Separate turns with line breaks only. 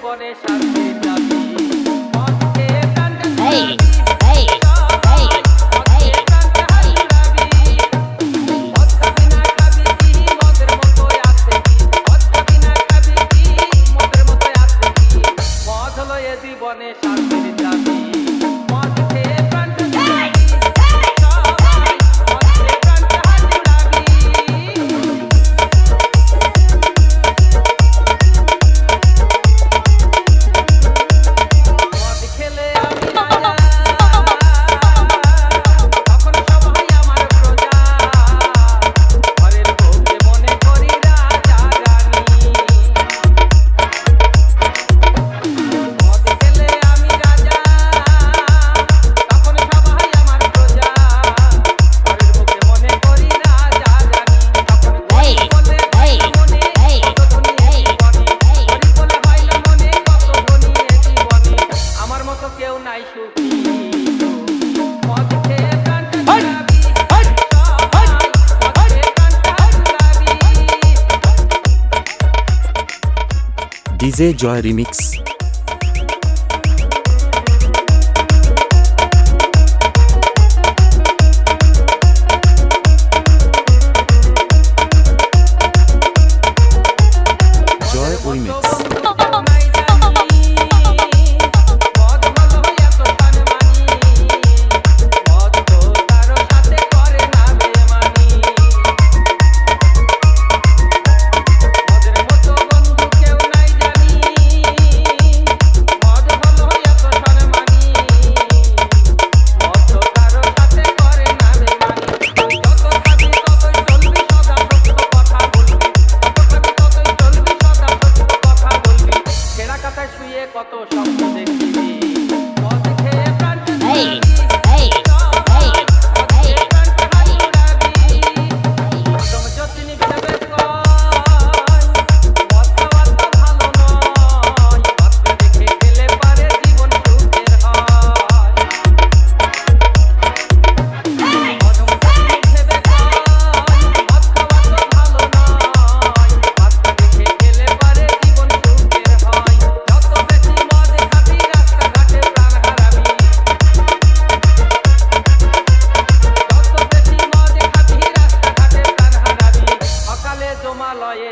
জীবনে শান্তি চাবি মদ খেয়ে প্রাণটা জীবনে শান্তির চাবি মদ খেয়ে প্রাণটা কেউ নাই সুখী মদ খেয়ে প্রাণটা
ডিজে জয় রিমিক্স। জয় রিমিক্স। কত স্বপ্ন দেখিবি মদ খেয়ে প্রাণটা যতনি ভেবে মদ খাওয়া তো ভালো নয় মদকে দেখে গেলে পারে জীবন সুখের হয় ভেবে মদ খাওয়া তো ভালো নয় মদকে দেখে গেলে পারে জীবন সুখের হয় জমালয়ে